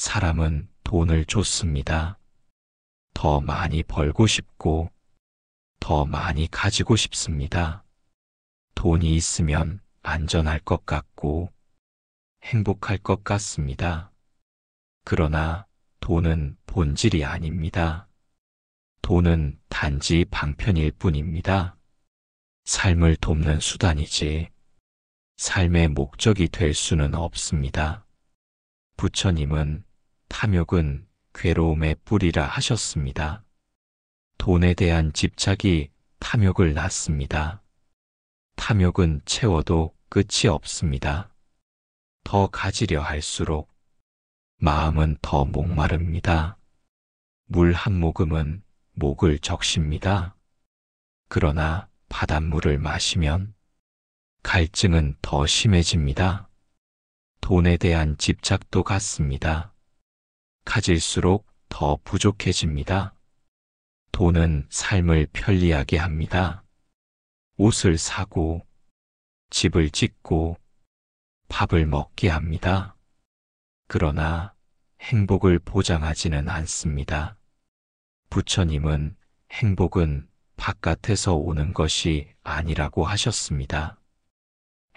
사람은 돈을 쫓습니다. 더 많이 벌고 싶고, 더 많이 가지고 싶습니다. 돈이 있으면 안전할 것 같고, 행복할 것 같습니다. 그러나 돈은 본질이 아닙니다. 돈은 단지 방편일 뿐입니다. 삶을 돕는 수단이지, 삶의 목적이 될 수는 없습니다. 부처님은 탐욕은 괴로움의 뿌리라 하셨습니다. 돈에 대한 집착이 탐욕을 낳습니다. 탐욕은 채워도 끝이 없습니다. 더 가지려 할수록 마음은 더 목마릅니다. 물 한 모금은 목을 적십니다. 그러나 바닷물을 마시면 갈증은 더 심해집니다. 돈에 대한 집착도 같습니다. 가질수록 더 부족해집니다. 돈은 삶을 편리하게 합니다. 옷을 사고, 집을 짓고, 밥을 먹게 합니다. 그러나 행복을 보장하지는 않습니다. 부처님은 행복은 바깥에서 오는 것이 아니라고 하셨습니다.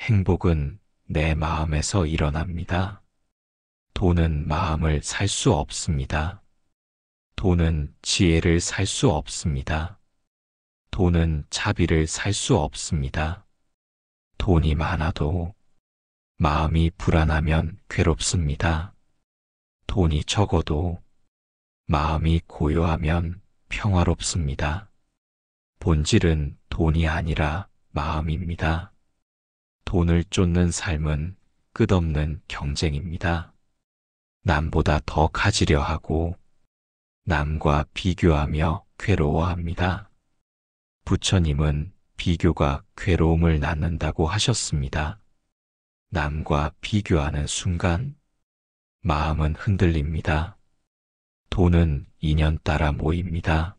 행복은 내 마음에서 일어납니다. 돈은 마음을 살 수 없습니다. 돈은 지혜를 살 수 없습니다. 돈은 자비를 살 수 없습니다. 돈이 많아도 마음이 불안하면 괴롭습니다. 돈이 적어도 마음이 고요하면 평화롭습니다. 본질은 돈이 아니라 마음입니다. 돈을 쫓는 삶은 끝없는 경쟁입니다. 남보다 더 가지려 하고 남과 비교하며 괴로워합니다. 부처님은 비교가 괴로움을 낳는다고 하셨습니다. 남과 비교하는 순간 마음은 흔들립니다. 돈은 인연 따라 모입니다.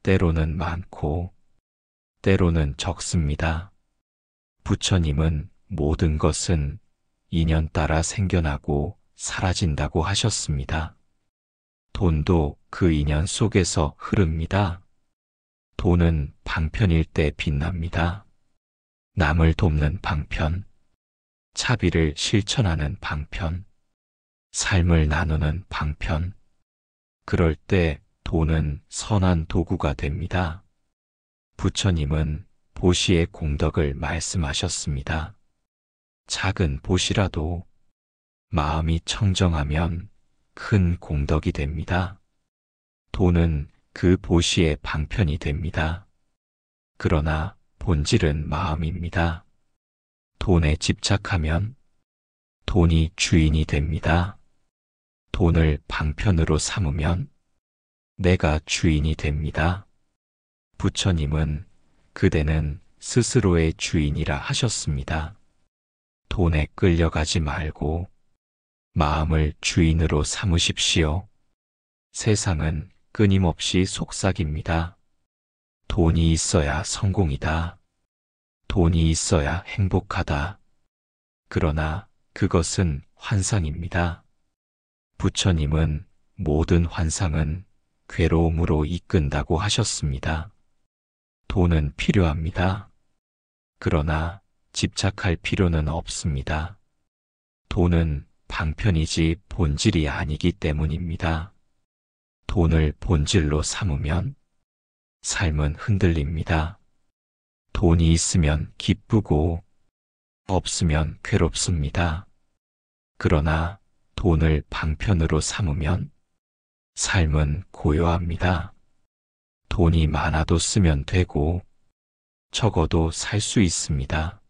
때로는 많고 때로는 적습니다. 부처님은 모든 것은 인연 따라 생겨나고 사라진다고 하셨습니다. 돈도 그 인연 속에서 흐릅니다. 돈은 방편일 때 빛납니다. 남을 돕는 방편, 자비를 실천하는 방편, 삶을 나누는 방편. 그럴 때 돈은 선한 도구가 됩니다. 부처님은 보시의 공덕을 말씀하셨습니다. 작은 보시라도 마음이 청정하면 큰 공덕이 됩니다. 돈은 그 보시의 방편이 됩니다. 그러나 본질은 마음입니다. 돈에 집착하면 돈이 주인이 됩니다. 돈을 방편으로 삼으면 내가 주인이 됩니다. 부처님은 그대는 스스로의 주인이라 하셨습니다. 돈에 끌려가지 말고 마음을 주인으로 삼으십시오. 세상은 끊임없이 속삭입니다. 돈이 있어야 성공이다. 돈이 있어야 행복하다. 그러나 그것은 환상입니다. 부처님은 모든 환상은 괴로움으로 이끈다고 하셨습니다. 돈은 필요합니다. 그러나 집착할 필요는 없습니다. 돈은 방편이지 본질이 아니기 때문입니다. 돈을 본질로 삼으면 삶은 흔들립니다. 돈이 있으면 기쁘고 없으면 괴롭습니다. 그러나 돈을 방편으로 삼으면 삶은 고요합니다. 돈이 많아도 쓰면 되고 적어도 살 수 있습니다.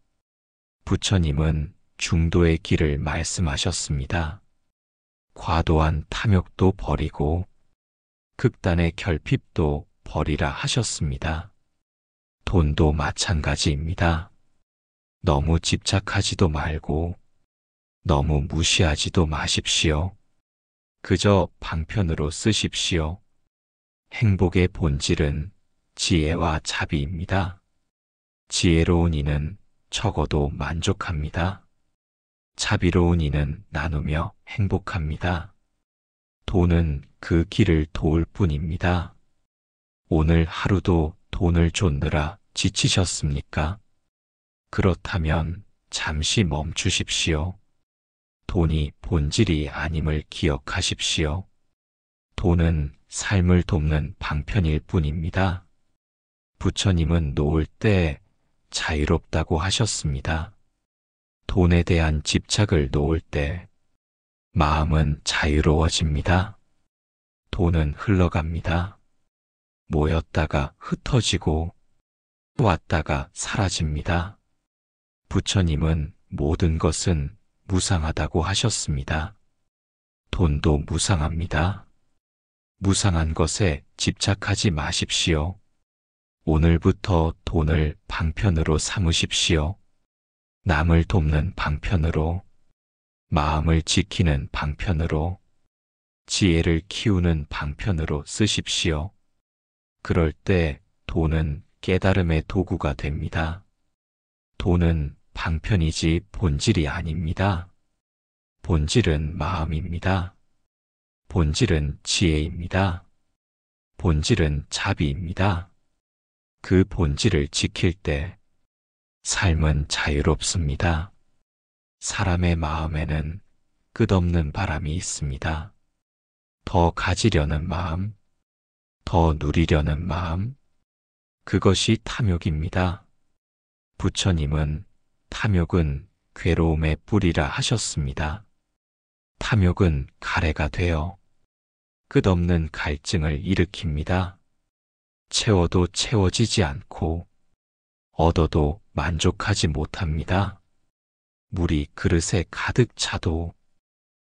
부처님은 중도의 길을 말씀하셨습니다. 과도한 탐욕도 버리고 극단의 결핍도 버리라 하셨습니다. 돈도 마찬가지입니다. 너무 집착하지도 말고 너무 무시하지도 마십시오. 그저 방편으로 쓰십시오. 행복의 본질은 지혜와 자비입니다. 지혜로운 이는 적어도 만족합니다. 자비로운 이는 나누며 행복합니다. 돈은 그 길을 도울 뿐입니다. 오늘 하루도 돈을 쫓느라 지치셨습니까? 그렇다면 잠시 멈추십시오. 돈이 본질이 아님을 기억하십시오. 돈은 삶을 돕는 방편일 뿐입니다. 부처님은 놓을 때 자유롭다고 하셨습니다. 돈에 대한 집착을 놓을 때 마음은 자유로워집니다. 돈은 흘러갑니다. 모였다가 흩어지고 왔다가 사라집니다. 부처님은 모든 것은 무상하다고 하셨습니다. 돈도 무상합니다. 무상한 것에 집착하지 마십시오. 오늘부터 돈을 방편으로 삼으십시오. 남을 돕는 방편으로, 마음을 지키는 방편으로, 지혜를 키우는 방편으로 쓰십시오. 그럴 때 돈은 깨달음의 도구가 됩니다. 돈은 방편이지 본질이 아닙니다. 본질은 마음입니다. 본질은 지혜입니다. 본질은 자비입니다. 그 본질을 지킬 때 삶은 자유롭습니다. 사람의 마음에는 끝없는 바람이 있습니다. 더 가지려는 마음, 더 누리려는 마음, 그것이 탐욕입니다. 부처님은 탐욕은 괴로움의 뿌리라 하셨습니다. 탐욕은 가래가 되어 끝없는 갈증을 일으킵니다. 채워도 채워지지 않고 얻어도 만족하지 못합니다. 물이 그릇에 가득 차도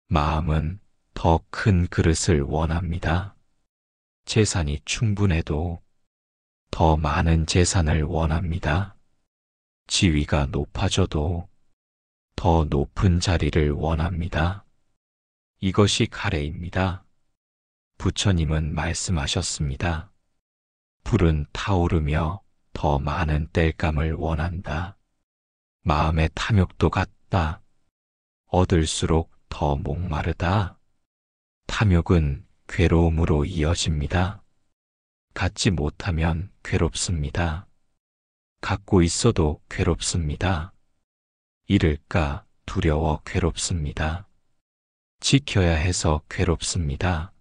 마음은 더 큰 그릇을 원합니다. 재산이 충분해도 더 많은 재산을 원합니다. 지위가 높아져도 더 높은 자리를 원합니다. 이것이 가래입니다. 부처님은 말씀하셨습니다. 불은 타오르며 더 많은 땔감을 원한다. 마음의 탐욕도 같다. 얻을수록 더 목마르다. 탐욕은 괴로움으로 이어집니다. 갖지 못하면 괴롭습니다. 갖고 있어도 괴롭습니다. 잃을까 두려워 괴롭습니다. 지켜야 해서 괴롭습니다.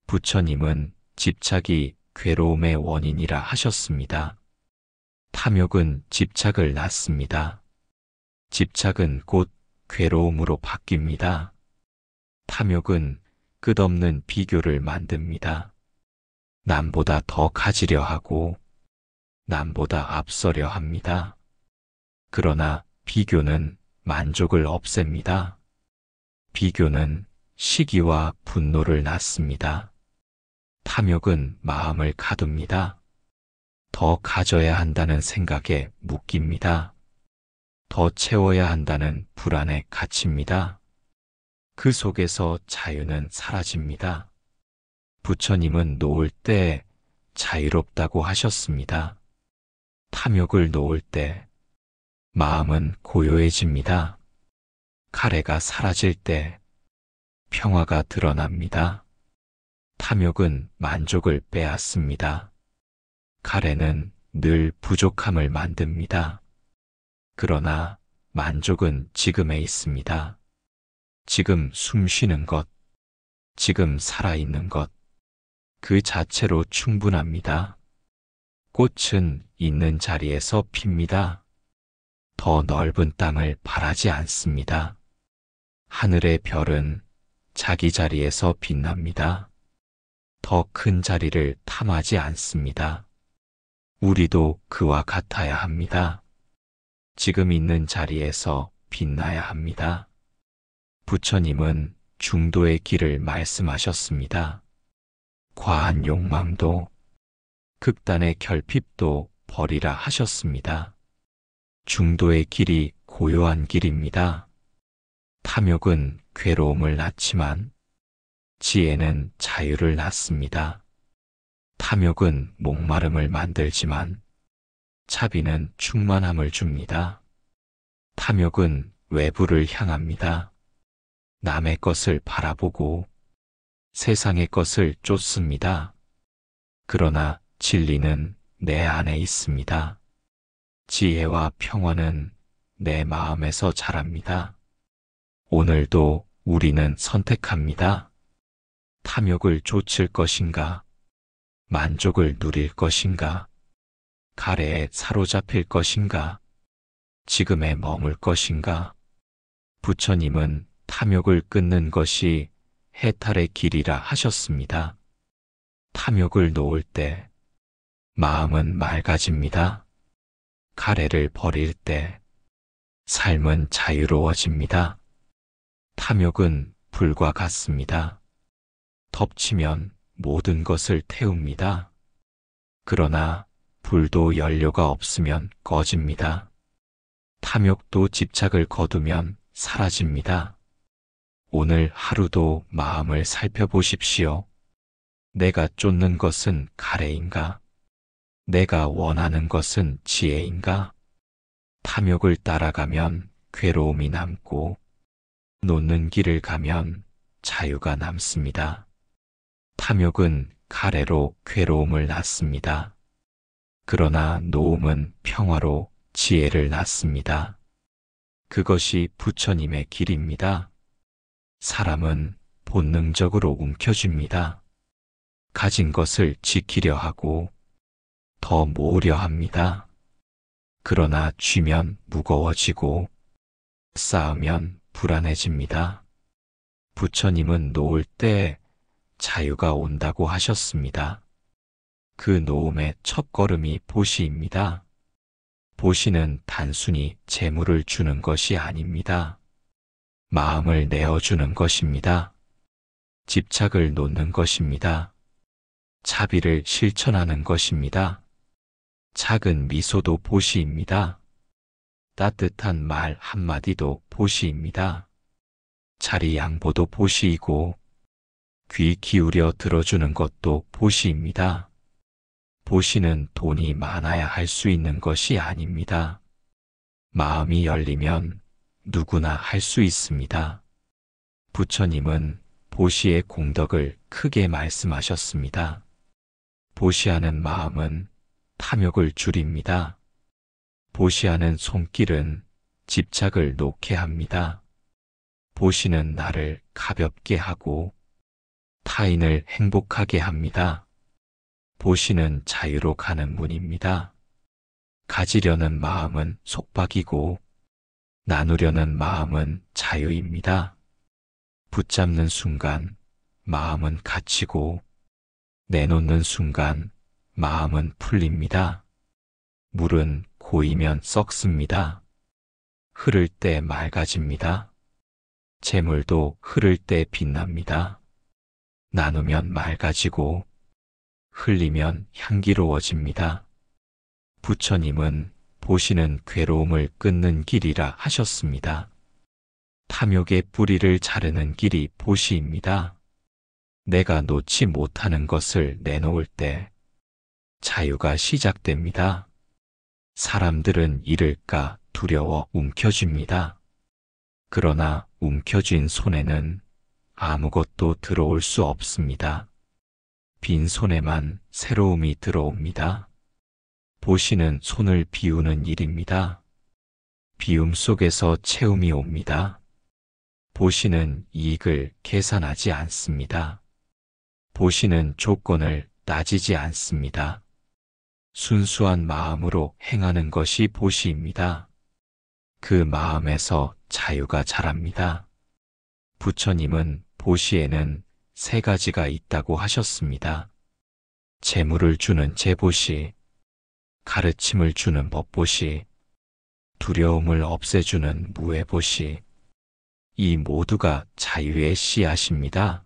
부처님은 집착이 괴로움의 원인이라 하셨습니다. 탐욕은 집착을 낳습니다. 집착은 곧 괴로움으로 바뀝니다. 탐욕은 끝없는 비교를 만듭니다. 남보다 더 가지려 하고 남보다 앞서려 합니다. 그러나 비교는 만족을 없앱니다. 비교는 시기와 분노를 낳습니다. 탐욕은 마음을 가둡니다. 더 가져야 한다는 생각에 묶입니다. 더 채워야 한다는 불안에 갇힙니다. 그 속에서 자유는 사라집니다. 부처님은 놓을 때 자유롭다고 하셨습니다. 탐욕을 놓을 때 마음은 고요해집니다. 가래가 사라질 때 평화가 드러납니다. 탐욕은 만족을 빼앗습니다. 가래는 늘 부족함을 만듭니다. 그러나 만족은 지금에 있습니다. 지금 숨 쉬는 것, 지금 살아있는 것, 그 자체로 충분합니다. 꽃은 있는 자리에서 핍니다. 더 넓은 땅을 바라지 않습니다. 하늘의 별은 자기 자리에서 빛납니다. 더 큰 자리를 탐하지 않습니다. 우리도 그와 같아야 합니다. 지금 있는 자리에서 빛나야 합니다. 부처님은 중도의 길을 말씀하셨습니다. 과한 욕망도 극단의 결핍도 버리라 하셨습니다. 중도의 길이 고요한 길입니다. 탐욕은 괴로움을 낳지만 지혜는 자유를 낳습니다. 탐욕은 목마름을 만들지만 자비는 충만함을 줍니다. 탐욕은 외부를 향합니다. 남의 것을 바라보고 세상의 것을 쫓습니다. 그러나 진리는 내 안에 있습니다. 지혜와 평화는 내 마음에서 자랍니다. 오늘도 우리는 선택합니다. 탐욕을 좇을 것인가? 만족을 누릴 것인가? 가래에 사로잡힐 것인가? 지금에 머물 것인가? 부처님은 탐욕을 끊는 것이 해탈의 길이라 하셨습니다. 탐욕을 놓을 때 마음은 맑아집니다. 가래를 버릴 때 삶은 자유로워집니다. 탐욕은 불과 같습니다. 덮치면 모든 것을 태웁니다. 그러나 불도 연료가 없으면 꺼집니다. 탐욕도 집착을 거두면 사라집니다. 오늘 하루도 마음을 살펴보십시오. 내가 쫓는 것은 가래인가? 내가 원하는 것은 지혜인가? 탐욕을 따라가면 괴로움이 남고 놓는 길을 가면 자유가 남습니다. 탐욕은 가래로 괴로움을 낳습니다. 그러나 노음은 평화로 지혜를 낳습니다. 그것이 부처님의 길입니다. 사람은 본능적으로 움켜쥡니다. 가진 것을 지키려 하고 더 모으려 합니다. 그러나 쥐면 무거워지고 쌓으면 불안해집니다. 부처님은 놓을 때 자유가 온다고 하셨습니다. 그 노음의 첫걸음이 보시입니다. 보시는 단순히 재물을 주는 것이 아닙니다. 마음을 내어주는 것입니다. 집착을 놓는 것입니다. 자비를 실천하는 것입니다. 작은 미소도 보시입니다. 따뜻한 말 한마디도 보시입니다. 자리 양보도 보시이고 귀 기울여 들어주는 것도 보시입니다. 보시는 돈이 많아야 할 수 있는 것이 아닙니다. 마음이 열리면 누구나 할 수 있습니다. 부처님은 보시의 공덕을 크게 말씀하셨습니다. 보시하는 마음은 탐욕을 줄입니다. 보시하는 손길은 집착을 놓게 합니다. 보시는 나를 가볍게 하고 타인을 행복하게 합니다. 보시는 자유로 가는 문입니다. 가지려는 마음은 속박이고 나누려는 마음은 자유입니다. 붙잡는 순간 마음은 갇히고 내놓는 순간 마음은 풀립니다. 물은 고이면 썩습니다. 흐를 때 맑아집니다. 재물도 흐를 때 빛납니다. 나누면 맑아지고 흘리면 향기로워집니다. 부처님은 보시는 괴로움을 끊는 길이라 하셨습니다. 탐욕의 뿌리를 자르는 길이 보시입니다. 내가 놓지 못하는 것을 내놓을 때 자유가 시작됩니다. 사람들은 잃을까 두려워 움켜쥡니다. 그러나 움켜쥔 손에는 아무것도 들어올 수 없습니다. 빈 손에만 새로움이 들어옵니다. 보시는 손을 비우는 일입니다. 비움 속에서 채움이 옵니다. 보시는 이익을 계산하지 않습니다. 보시는 조건을 따지지 않습니다. 순수한 마음으로 행하는 것이 보시입니다. 그 마음에서 자유가 자랍니다. 부처님은 보시에는 세 가지가 있다고 하셨습니다. 재물을 주는 재보시, 가르침을 주는 법보시, 두려움을 없애주는 무해보시. 이 모두가 자유의 씨앗입니다.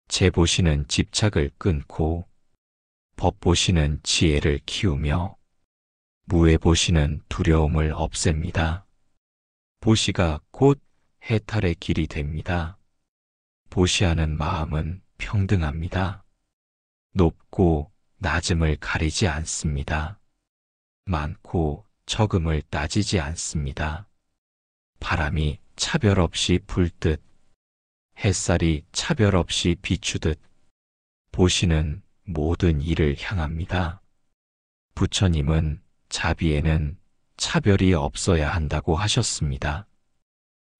재보시는 집착을 끊고 법보시는 지혜를 키우며 무해보시는 두려움을 없앱니다. 보시가 곧 해탈의 길이 됩니다. 보시하는 마음은 평등합니다. 높고 낮음을 가리지 않습니다. 많고 적음을 따지지 않습니다. 바람이 차별 없이 불듯 햇살이 차별 없이 비추듯 보시는 모든 이를 향합니다. 부처님은 자비에는 차별이 없어야 한다고 하셨습니다.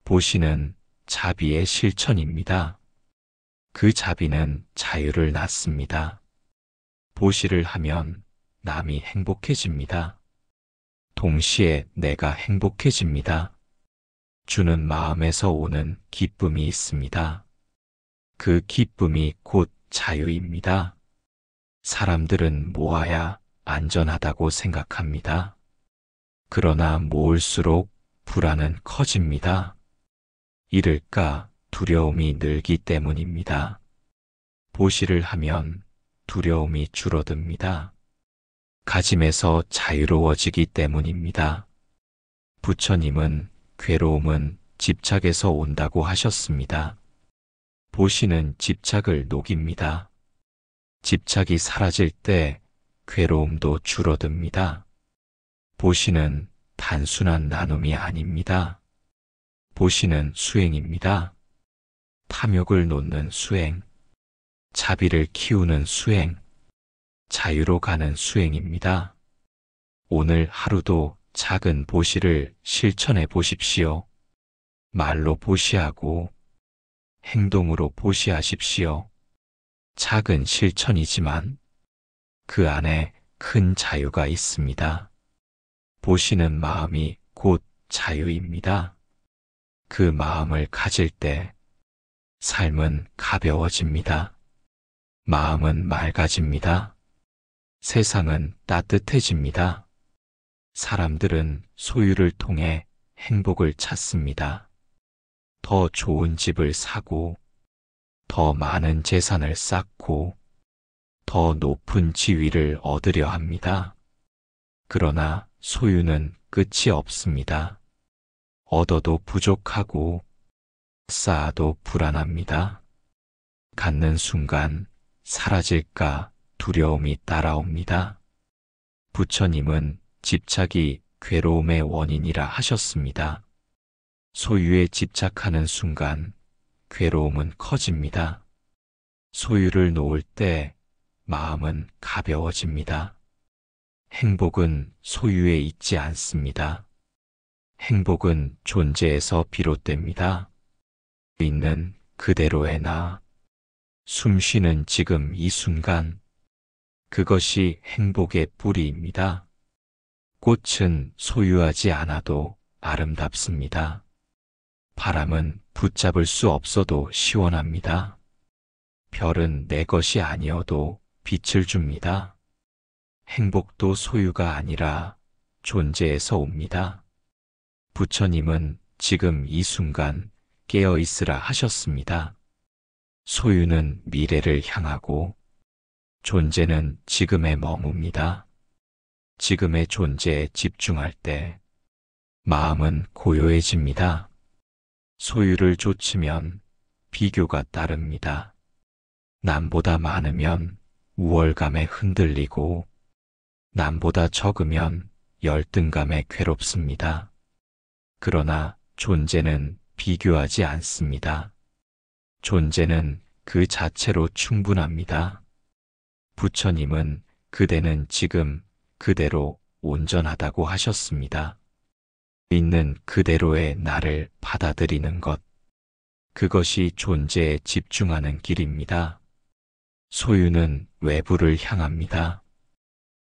보시는 자비의 실천입니다. 그 자비는 자유를 낳습니다. 보시를 하면 남이 행복해집니다. 동시에 내가 행복해집니다. 주는 마음에서 오는 기쁨이 있습니다. 그 기쁨이 곧 자유입니다. 사람들은 모아야 안전하다고 생각합니다. 그러나 모을수록 불안은 커집니다. 잃을까 두려움이 늘기 때문입니다. 보시를 하면 두려움이 줄어듭니다. 가짐에서 자유로워지기 때문입니다. 부처님은 괴로움은 집착에서 온다고 하셨습니다. 보시는 집착을 녹입니다. 집착이 사라질 때 괴로움도 줄어듭니다. 보시는 단순한 나눔이 아닙니다. 보시는 수행입니다. 탐욕을 놓는 수행, 자비를 키우는 수행, 자유로 가는 수행입니다. 오늘 하루도 작은 보시를 실천해 보십시오. 말로 보시하고 행동으로 보시하십시오. 작은 실천이지만 그 안에 큰 자유가 있습니다. 보시는 마음이 곧 자유입니다. 그 마음을 가질 때 삶은 가벼워집니다. 마음은 맑아집니다. 세상은 따뜻해집니다. 사람들은 소유를 통해 행복을 찾습니다. 더 좋은 집을 사고, 더 많은 재산을 쌓고, 더 높은 지위를 얻으려 합니다. 그러나 소유는 끝이 없습니다. 얻어도 부족하고, 쌓아도 불안합니다. 갖는 순간 사라질까 두려움이 따라옵니다. 부처님은 집착이 괴로움의 원인이라 하셨습니다. 소유에 집착하는 순간 괴로움은 커집니다. 소유를 놓을 때 마음은 가벼워집니다. 행복은 소유에 있지 않습니다. 행복은 존재에서 비롯됩니다. 있는 그대로의 나, 숨 쉬는 지금 이 순간, 그것이 행복의 뿌리입니다. 꽃은 소유하지 않아도 아름답습니다. 바람은 붙잡을 수 없어도 시원합니다. 별은 내 것이 아니어도 빛을 줍니다. 행복도 소유가 아니라 존재에서 옵니다. 부처님은 지금 이 순간 깨어 있으라 하셨습니다. 소유는 미래를 향하고 존재는 지금에 머뭅니다. 지금의 존재에 집중할 때 마음은 고요해집니다. 소유를 좇으면 비교가 따릅니다. 남보다 많으면 우월감에 흔들리고 남보다 적으면 열등감에 괴롭습니다. 그러나 존재는 비교하지 않습니다. 존재는 그 자체로 충분합니다. 부처님은 그대는 지금 그대로 온전하다고 하셨습니다. 있는 그대로의 나를 받아들이는 것, 그것이 존재에 집중하는 길입니다. 소유는 외부를 향합니다.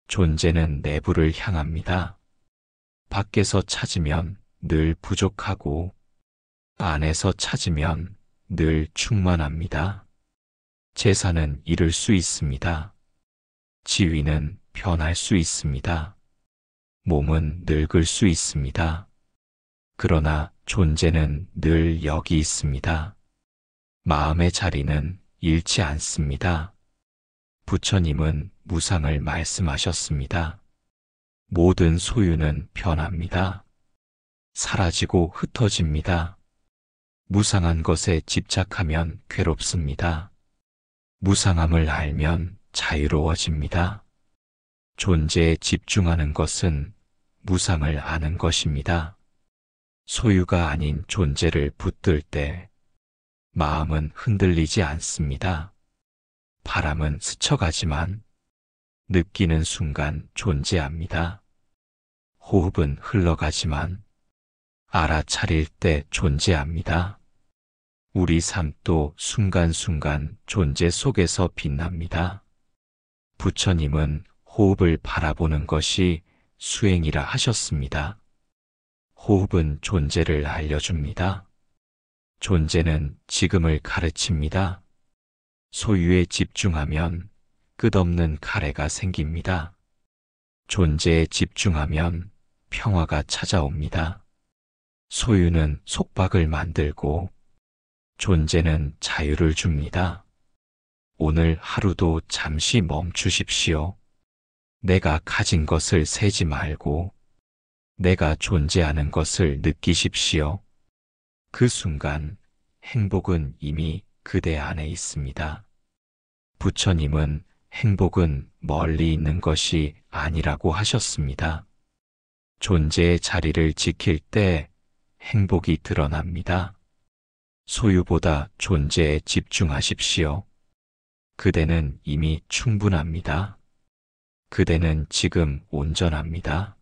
존재는 내부를 향합니다. 밖에서 찾으면 늘 부족하고 안에서 찾으면 늘 충만합니다. 재산은 잃을 수 있습니다. 지위는 변할 수 있습니다. 몸은 늙을 수 있습니다. 그러나 존재는 늘 여기 있습니다. 마음의 자리는 잃지 않습니다. 부처님은 무상을 말씀하셨습니다. 모든 소유는 변합니다. 사라지고 흩어집니다. 무상한 것에 집착하면 괴롭습니다. 무상함을 알면 자유로워집니다. 존재에 집중하는 것은 무상을 아는 것입니다. 소유가 아닌 존재를 붙들 때 마음은 흔들리지 않습니다. 바람은 스쳐가지만 느끼는 순간 존재합니다. 호흡은 흘러가지만 알아차릴 때 존재합니다. 우리 삶도 순간순간 존재 속에서 빛납니다. 부처님은 호흡을 바라보는 것이 수행이라 하셨습니다. 호흡은 존재를 알려줍니다. 존재는 지금을 가르칩니다. 소유에 집중하면 끝없는 가래가 생깁니다. 존재에 집중하면 평화가 찾아옵니다. 소유는 속박을 만들고 존재는 자유를 줍니다. 오늘 하루도 잠시 멈추십시오. 내가 가진 것을 세지 말고 내가 존재하는 것을 느끼십시오. 그 순간 행복은 이미 그대 안에 있습니다. 부처님은 행복은 멀리 있는 것이 아니라고 하셨습니다. 존재의 자리를 지킬 때 행복이 드러납니다. 소유보다 존재에 집중하십시오. 그대는 이미 충분합니다. 그대는 지금 온전합니다.